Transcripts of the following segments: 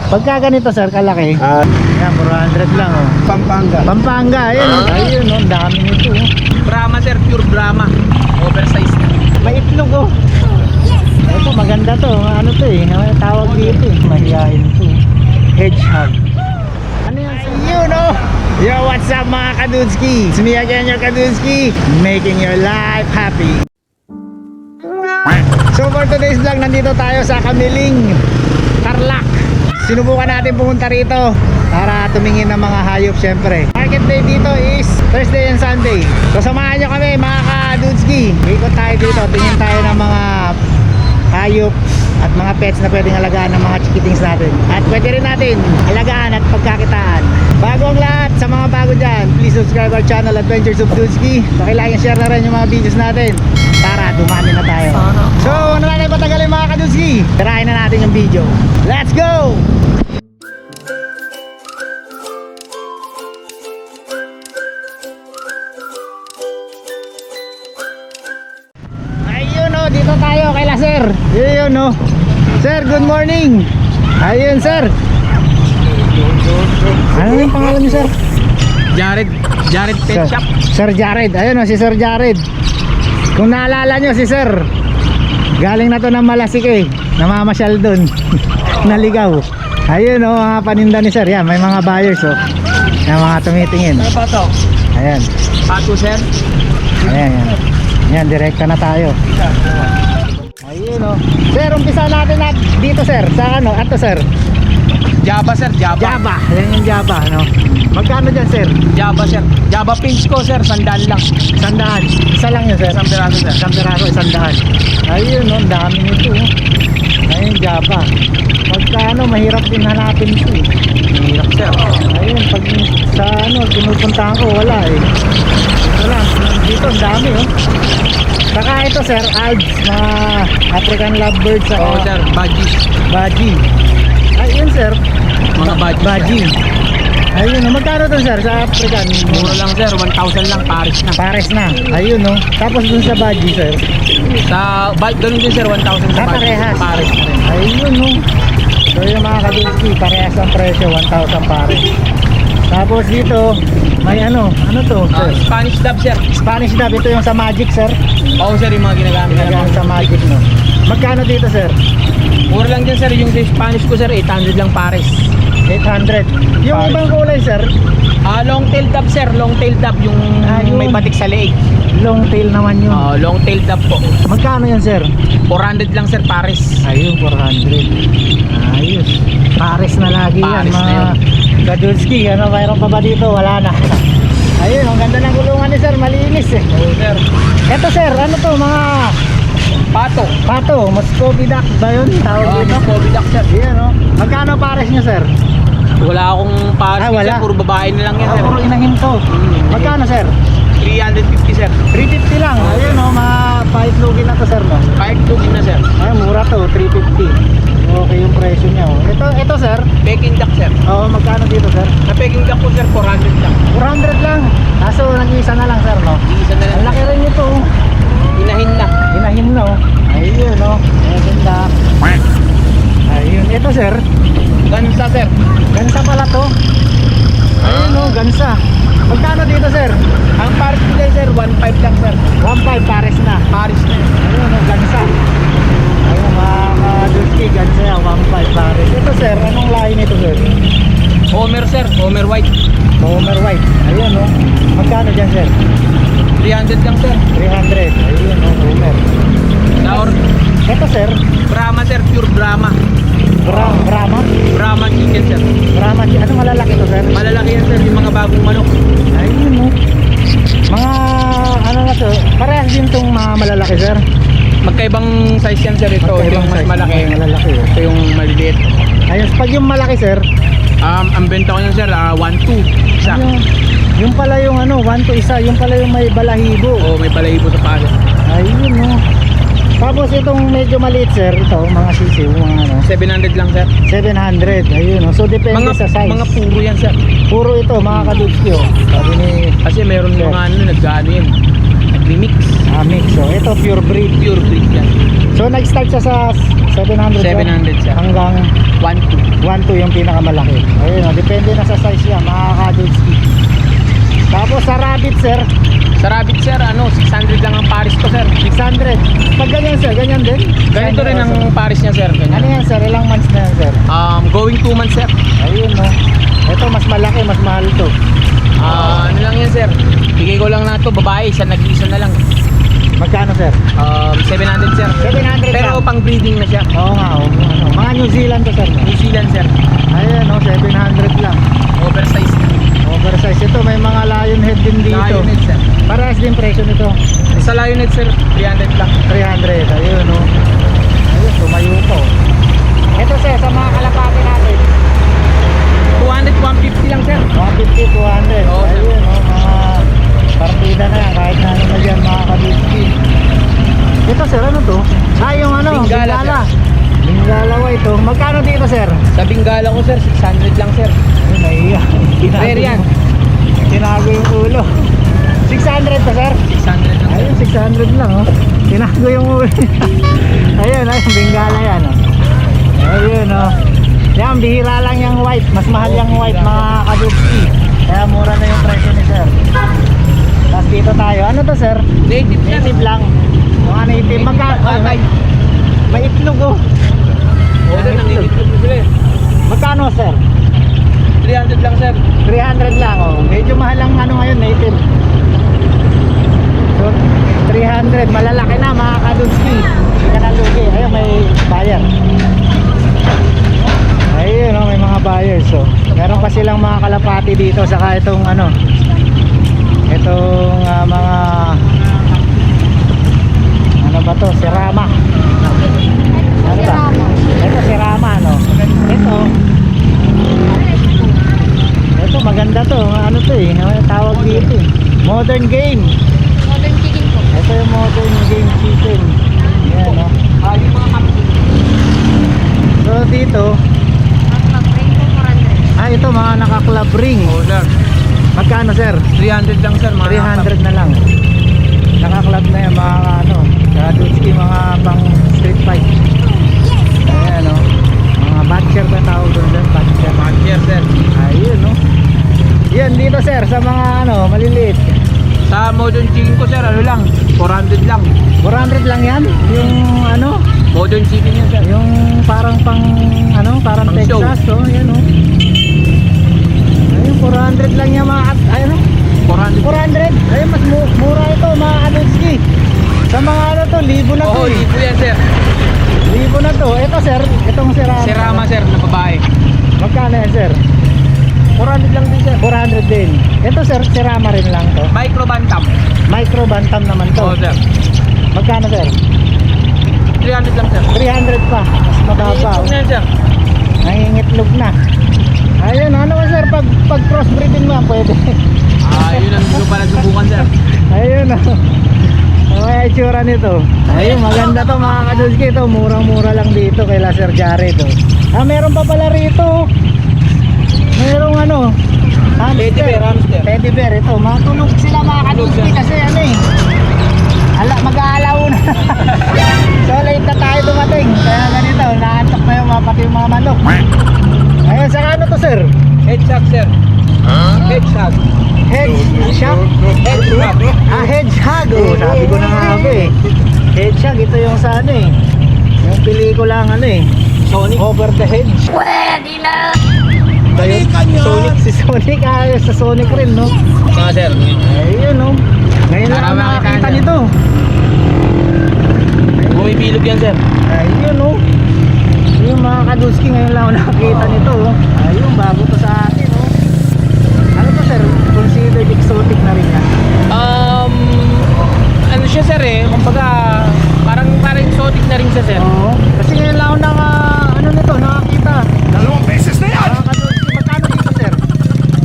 Pagka ganito sir, kalaki. Yan, 400 lang oh. Pampanga. Pampanga, ayun oh. Ayun oh, ang dami nito oh. Brahma sir, pure Brahma. Oversize na. May itlog oh. Ito maganda to, ano to eh, ano yung tawag dito eh. Mahihayin to. Hedgehog. Ano yan? Ayun oh. Yo, what's up mga Kadudski? It's me again, your Kadudski, making your life happy. So for today's vlog, nandito tayo sa Kamiling, Tarlac. Sinubukan natin pumunta rito para tumingin ng mga hayop syempre. Market day dito is Thursday and Sunday. So samahan nyo kami mga Kadudski. Ikot tayo dito, tingin tayo ng mga hayop at mga pets na pwedeng alagaan ng mga chikitings natin. At pwede rin natin alagaan at pagkakitaan. Bago ang lahat, sa mga bago dyan, please subscribe our channel Adventures of Dudski. Pakilike and share na rin yung mga videos natin para dumami na tayo. So ano na tayo patagalin mga Kadudski, tirahin na natin yung video. Let's go! Dito tayo kay Sir. Yun no. Sir, good morning. Ayun sir. Ano yung pangalan niyo sir? Jared Pet Shop. Sir Jared. Ayun no, si Sir Jared. Kung naalala nyo si Sir, galing na to ng Malasike, namamasyal dun. Naligaw. Ayun no, mga paninda ni Sir. Yan, may mga buyers oh. Yan, mga tumitingin. Ano pa to? Ayan. Pato sir. Ayan, yan. Yan, direkta na tayo. Ayun o. Sir, umpisa natin dito sir. Sa ano? Ato sir? Java sir, Java. Java. Yan yung Java, no? Magkano dyan sir? Java sir. Java pinch ko sir, 100 lang. 100. Isa lang yun sir? Isang piraso sir. Isang piraso, 100. Ayun o, ang dami nito. Ayun, Java. Magkano, mahirap din hanapin ito eh. Mahirap sir. Ayun, pag sa ano, pinupuntahan ko, wala eh. Wala, dito ang dami oh. Saka ito sir, Alps, mga African lovebirds. Oo sir, Baji. Baji. Ayun sir, Mga Baji. Baji. Ayun oh, magkano to sir sa African? Mura lang sir, 1,000 lang, Paris na. Pares na, ayun oh. Tapos dun sa Baji sir, Sa ganun din sir, 1,000 sa Baji. parehas. Paris na rin. Ayun oh. So yung mga Kadudski, parehas ang presyo, 1,000 pares. Tapos dito, may ano to sir? Spanish dub sir. Spanish dub, ito yung sa Magic sir. Oo sir, yung mga ginagamit Ginagamit sa Magic no. Magkano dito sir? Mura lang din sir, yung sa Spanish ko sir, 800 lang Paris. 800. Yung Pares. ibang kulay sir, Long tail dub sir, long tail dub yung Yun. may batik sa leeg. long tail naman yun. Long tail dub po. Magkano yan sir? 400 lang sir, Paris. Ayun, 400. Ayos. Pares na lagi yan Pares na mga Kadudski. Ano, mayroon pa ba dito? Wala na. Ayun, ang ganda ng gulungan ni sir, malinis eh. Oo sir. Eto sir, ano to, mga Pato. pato, Muscovy duck ba yun? Tawag dito? Muscovy duck sir. Yan o. Magkano pares nyo sir? Wala akong Paris Wala. sir, puro babae na lang yan sir. Puro inahin to. Magkano sir? 350 sir. 350 lang. Ayun o, mga paitlogin na to sir no? Kahit lugin na sir. Ay, mura to, 350. Okay yung presyo niya oh. Ito sir. Peking duck sir. Oo, magkano dito sir? Sa Peking duck ko sir, 400 lang. 400 lang. Kaso nag-iisa na lang sir no? Isa na lang. Ang laki rin nito oh. Inahin na. Inahin no. Ayun no. Ayun na. Ayun. Ito sir. Gansa sir. Gansa pala to. Ayun no, gansa. Magkano dito sir? Ang Paris nila sir, 1.5 lang sir. 1.5 pares na. Paris na. Ayun no, gansa. Ayun mga Dudski, gansa yan, 1.5 pares. Ito sir, anong lahi nito sir? Homer sir, Homer white. Homer white. Ayun no. Magkano dyan sir? 300 lang sir. 300. Ayun no, Homer. Or Ito sir, Brahma sir, pure Brahma. Brahma. Brahma chicken sir. Brahma, ano malalaki to sir? Malalaki yan sir, yung mga bagong manok. Ayun no. Mga ano na to, parehas din tong mga malalaki sir. Magkaibang size yan sir ito. Ito yung mas Size, malaki. malalaki. Ito yung maliliit. Ayos, pag yung malaki sir, Ang benta ko niyan sir, 1.2 isa. yung pala yung ano, 1 to isa, yung pala yung may balahibo. Oo, may balahibo sa paso. Ayun no. Tapos itong medyo maliit sir, ito mga sisiw, mga ano, 700 lang sir. 700. Ayun no. So depende sa size. Mga puro yan sir. Puro ito mga Kadudski oh. Sabi ni Kasi meron Sir. mga ano, nag-ano yan. Nag-remix. Mix. So ito pure breed. Pure breed yan. So nag-start siya sa 700 yan. 700 sir. Hanggang 1.2. 1.2 yung pinakamalaki. Ayun o, depende na sa size yan, mga kadulski. Tapos sa rabbit sir, Sa rabbit sir, 600 lang ang pares ko sir. 600. Pag ganyan sir, ganyan din? Ganito rin ang pares niya sir. Ano Ganyan. yan sir? Ilang months na yan sir? Going 2 months sir. Ayun no. Ito mas malaki, mas mahal to. Ano lang yan sir. Bigay ko lang na to babae, isa nag-iisa na lang. Magkano sir? 700 sir. 700 Pero lang. pang breeding na siya. Oo nga, oo. Ano, mga New Zealand to sir. No? New Zealand sir. Ayun no, 700 lang. Oversize na. Oversize ito, may mga lion head din dito. Lionhead sir. Parehas din presyo nito. Sa Lionhead sir, 300 lang. 300, ayun no. Ayun, tumayo po. Ito sir, sa mga kalapati natin. 200, 150 lang sir. 150, 200. Oo, sir. Ayun no, mga partida na yan. Kahit na ano na dyan, mga kabisky. Ito sir, ano to? Yung ano, Bingala, Bingala. Bingala white to. Magkano dito sir? Sa Bingala ko sir, 600 lang sir. Ayun, nahiya. Rare yan. Tinago yung ulo. 600 to sir? 600 lang sir. Ayun, 600 lang oh. Tinago yung ulo. Ayun, Bingala yan oh. Ayun oh. Yan, bihira lang yung white. Mas mahal yung white mga kadupski. Kaya mura na yung presyo ni sir. Tapos dito tayo. Ano to sir? Native yan. Native lang. Mga native. May itlog oh. Oo sir, nangingitlog na sila eh. Magkano sir? 300 lang sir. 300 lang oh. Medyo mahal ang ano ngayon, native. So, 300. Malalaki na mga kadupski. Hindi ka nalugi. Ayun, may buyer. Ayun, no, may mga buyers so. Meron pa silang mga kalapati dito saka itong ano. Itong mga ano ba to? Sirama. Ano ba? Ito sirama no. Ito maganda to. Ano to eh? Ano yung tawag dito eh? Modern game. Modern chicken po. Ito yung modern game chicken. Yan no. Yung mga kapatid. So dito, ito mga naka-club ring. Oo sir. Magkano sir? 300 lang sir. Mga 300 na lang. Naka-club na yan mga ano, Kadutski, mga pang street fight. Ayan no. Mga batcher ba tawag doon dyan? Batcher. Matcher sir. Ayun no. Yan dito sir sa mga ano, maliliit. Sa modern chicken ko sir, ano lang, 400 lang. 400 lang yan. Yung ano, Modern chicken yan sir. yung parang pang ano, parang Pang show. Texas oh, yan oh. Ayun 400 lang yan mga ayun oh. 400. 400? Ayun, mas mura ito mga Kadutski. Sa mga ano to, libo na to. Oo, eh. libo yan sir. Libo na to. Ito sir, itong sirama. Sirama sir, na babae. Magkano yan sir? 400 lang din sir. 400 din. Ito sir, sirama rin lang to. Micro bantam. Micro bantam naman to. Oo sir. Magkano sir? 300 lang sir. 300 pa. Mas mababa. Iitlog na yan sir. Nangingitlog na. Ayun, ano ba sir, pag crossbreeding mo yan, pwede. Yun ang gusto pala subukan sir. Ayun oh. Ano kaya itsura nito? Ayun, maganda to mga Kadutski. Ito, murang-mura lang dito kay Sir Jared oh. Meron pa pala rito. Merong ano, Teddy bear, hamster. Teddy bear, ito. Matulog sila mga Kadutski kasi ano eh. Mag-aalaw na. So late na tayo dumating. Kaya ganito, naantok na yung pati yung mga manok. Ayun, saka ano to sir? Hedgehog sir. Hedgehog. Hedgehog? Hedgehog. Hedgehog. Oh, sabi ko na nga ako eh. Hedgehog, ito yung sa ano eh. Yung pelikula ano eh. Sonic. Over the Hedge. Pwede lang. Sonic, si Sonic ayos sa Sonic rin no. Mga sir. Ayun no. Ngayon lang ako Para makita nakakita niya. nito. Bumibilog yan sir. Ayun no. Yung mga Kadutski ngayon lang ako nakakita nito oh. Ayun, bago to sa atin oh. Ano to sir? Considered exotic na rin yan. Ano siya sir eh, kumbaga parang exotic na rin siya sir. Oo. Kasi ngayon lang ako ano nito, nakakita. 2 beses na yan! Mga Kadutski, magkano dito sir?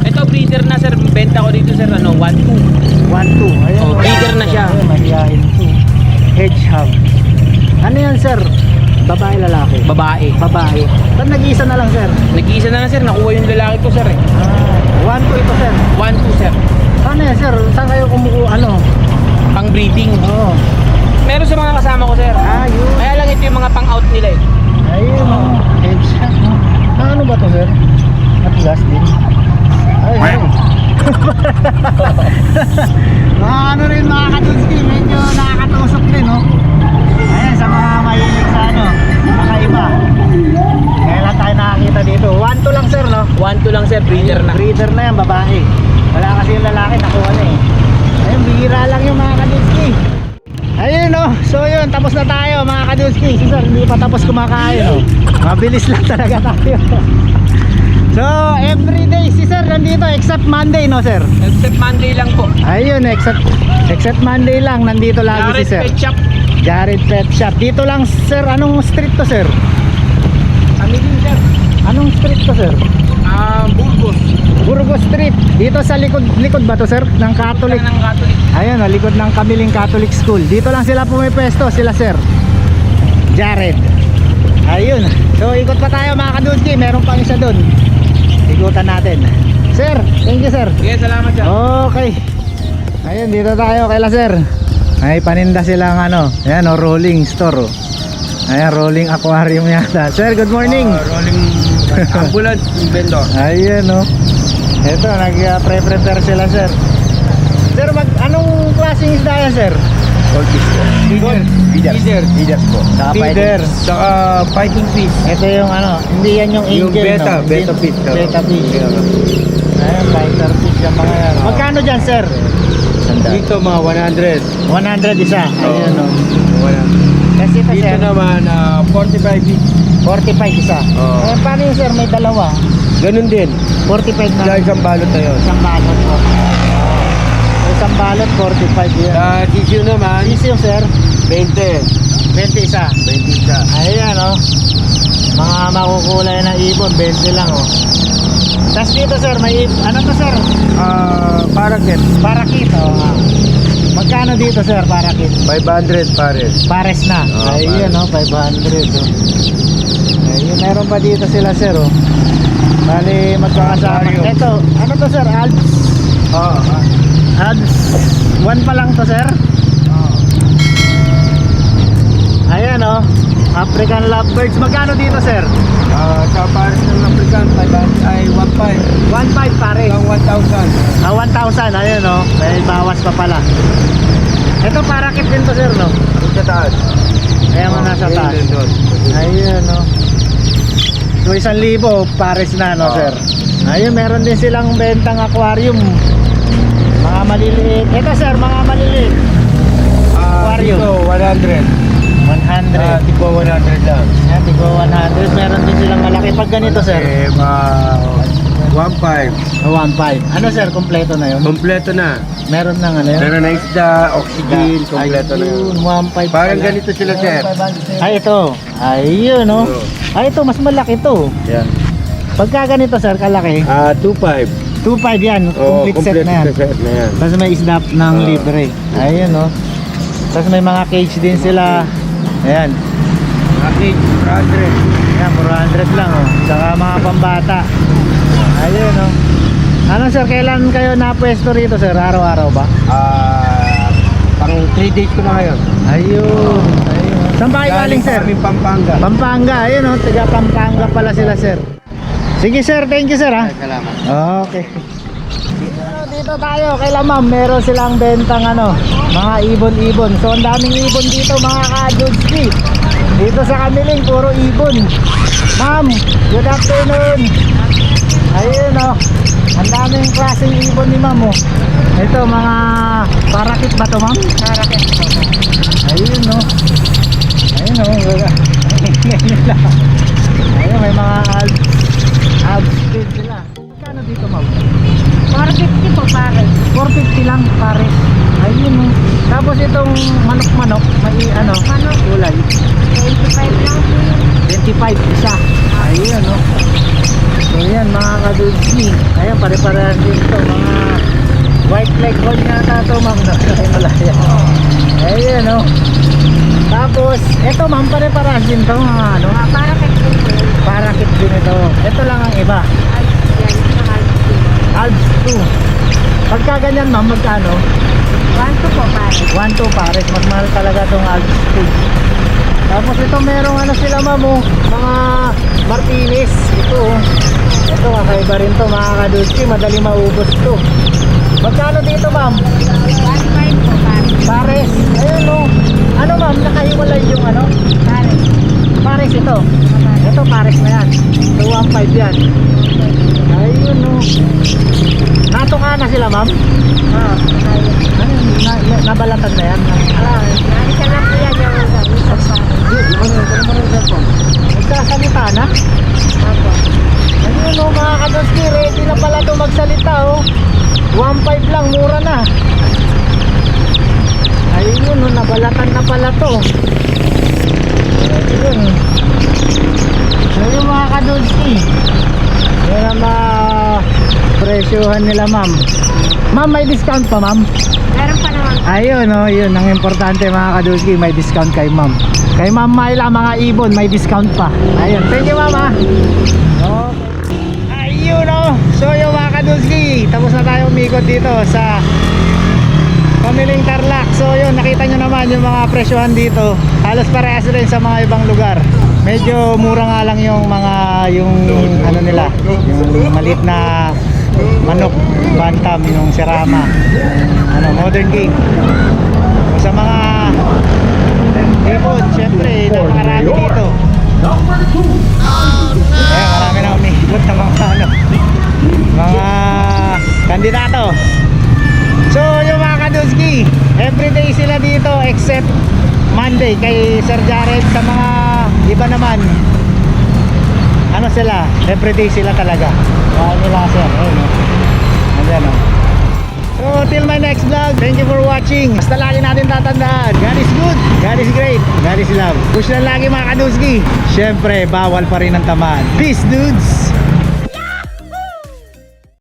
Ito breeder na sir, benta ko dito sir, 1.2. 1-2. Ayun. Oh, breeder na siya. Ayun, mahihain to. Hedgehog. Ano yan sir? Babae, lalaki? Babae. Babae. Ba't nag-iisa na lang sir? Nag-iisa na lang sir, nakuha yung lalaki ko sir eh. 1-2 ito sir. 1.2 sir. Ano yan sir? Saan kayo kumukuha? Ano? Pang breeding. Oo. Meron sa mga kasama ko sir. Yun. Kaya lang ito yung mga pang out nila eh. Mga ano rin mga kadunski, medyo nakakatusok din, no? Ayan, sa mga mahilig sa ano, kakaiba. Kailan tayo nakakita dito? 1-2 lang sir, no? 1-2 lang sir, breeder na. Breeder na yan, babae. Wala kasi yung lalaki, nakuha na eh. Ayun, bihira lang yung mga kadunski. Ayun, no? So yun, tapos na tayo mga kadunski. Si sir, hindi pa tapos kumakain, no? Mabilis lang talaga tayo. So, everyday si sir nandito except Monday, no sir? Except Monday lang po. Ayun, except Monday lang nandito lagi si sir. Pet Shop. Jared Pet Shop. Dito lang sir, anong street to sir? Kami din sir. Anong street to sir? Burgos. Burgos Street. Dito sa likod ba to sir? Ng Catholic. Ng Catholic. Ayun, likod ng Kamiling Catholic School. Dito lang sila pumipesto, sila sir Jared. Ayun. So ikot pa tayo mga kadudki. Meron pang isa dun. Ikutan natin. Sir, thank you sir. Sige, salamat sir. Okay. Ayun, dito tayo kaila sir. May paninda silang ano. Ayan o, rolling store o. Ayan, rolling aquarium yata. Sir, good morning. Rolling ambulance vendor. Ayun o. Ito, nag-prepare sila sir. Sir, anong klaseng isda yan sir? Goldfish po. Feeder po. Saka feeder. Saka fighting fish. Ito yung ano, hindi yan yung Yung angel, beta, no? beta fish. Beta fish. Ayan, fighter fish yung mga yan. Magkano dyan sir? Dito mga 100. 100 isa. Ayun o. Kasi ito Dito sir, naman 45 fish. 45 isa. Oo. Eh, paano yun sir? May dalawa. Ganun din. 45 na. Dahil isang balot na yun. Isang balot po. Isang balot, 45 yan. Sa tissue naman, Easy yung sir. 20. 20 isa. 20 isa. Ayan o. Mga makukulay na ibon, 20 lang o. Tapos dito sir, may ano to sir? Parakit. Parakit o. Magkano dito sir, parakit? 500 pares. Pares na. Oo, Ayun o, 500 o. Ayun, meron pa dito sila sir o. Bali, magkakasama. Aquarium. Ito, ano to sir? Alps? Oo. Alps. 1 pa lang to sir? Ayan o. African lovebirds. Magkano dito sir? Sa pares ng African, 500 ay 1.5. 1.5 pare. Hanggang 1,000. 1,000. Ayun o. May bawas pa pala. Ito parakit din to sir no? Sa taas. Kaya mo nasa taas. Ayun o. So 1,000 pares na no sir? Ayun, meron din silang bentang aquarium. Mga maliliit. Ito sir, mga maliliit. Aquarium. Dito, 100. 100. Tipo 100 lang. Yan, tigo 100. Meron din silang malaki. Pag ganito sir, Eh, 1.5. 1.5. Ano sir, kompleto na yun? Kompleto na. Meron ng ano yun? Pero na isda, oxygen, kompleto na yun. 1.5 Parang pala. ganito sila, sir. Ay, ito. Ayun, no? Ay, ito, mas malaki to. Yan. Pagka ganito, sir, kalaki. 2.5. 2.5 yan. Oh, Complete set na yan. set na yan. Tapos may isda ng Oo. libre. Ayun, no? Tapos may mga cage din sila. Ayan. Akin, 100. Ayan, 400 lang, oh. Saka mga pambata. Ayun, no? Ano, sir, kailan kayo napwesto rito, sir? Araw-araw ba? Pang 3 days ko na ngayon. Ayun. Ayun. Saan ba kayo galing, sir? Kami Pampanga. Pampanga. Ayun, no? Taga Pampanga pala sila, sir. Sige, sir. Thank you, sir, ha? Salamat. Okay. Dito tayo kay ma'am, meron silang bentang ano, mga ibon-ibon. So ang daming ibon dito mga ka-Judski. Dito sa Kamiling puro ibon. Ma'am, good afternoon. Ayun oh. Ang daming klaseng ibon ni ma'am oh. Ito mga parakit ba to ma'am? Parakit. Ayun oh. Ayun oh. Ayun may mga Alps din sila. Kano dito ma'am? 450 po pare. 450 lang pare. Ayun oh. Tapos itong manok-manok, may ano, Manok. kulay. 25 lang po yun. 25 isa. Ayun oh. So yan mga kadudsi. Ayun pare-parehan din to. Mga white leghorn nga ito ma'am. Ay malaya. Ayun oh. Tapos, ito ma'am pare-parehan din to. Mga ano, Parakit po po. parakit din ito. Ito lang ang iba. Yan, sa Alps. Alps 2. Pagka ganyan ma'am, magkano? 1 po pare. 1-2 pares, mas mahal talaga itong Alps 2. Tapos ito merong ano sila ma'am oh, mga Martinez. Ito oh. Ito kakaiba rin to mga kadudski, madali maubos to. Magkano dito ma'am? 1.5 po, pares. Pares. Ayun o. Ano ma'am, nakahiwalay yung ano? Pares. Pares ito. Pares. Ito pares na yan. So 1.5 yan. Ayun o. Natuka na sila ma'am? Oo, ayun. Ano yun? Nabalatan na yan? Nalisa na po yan yung isang pares. Nagsasalita na? Opo. Ayun o mga kadoski, ready na pala ito magsalita o. 1.5 lang, mura na. Ayun o, nabalatan na pala to. Ayun. Ayun mga kadoski. Yan ang mga presyuhan nila ma'am. Ma'am, may discount pa ma'am? Meron pa naman. Ayun o, yun ang importante mga kadoski, may discount kay ma'am. Kay ma'am Myla, mga ibon, may discount pa. Ayun, thank you ma'am ha. Okay. Ayun o, so yung mga kadoski, tapos na tayo umikot dito sa Pamiling Tarlac. So yun, nakita nyo naman yung mga presyohan dito. Halos parehas rin sa mga ibang lugar. Medyo mura nga lang yung mga, yung ano nila, yung maliit na manok, bantam, yung serama, ano, modern game. So, sa mga ibon, syempre, napakarami dito. Kaya marami na umikot ng mga ano, mga kandidato. So yung mga kadoski, everyday sila dito except Monday kay Sir Jared. Sa mga iba naman, ano sila, everyday sila talaga. Kaya nila sir, ayun o. Ayan o. So till my next vlog, thank you for watching. Basta lagi natin tatandaan, God is good, God is great, God is love. Push lang lagi mga kadoski. Syempre, bawal pa rin ang tamaan. Peace dudes!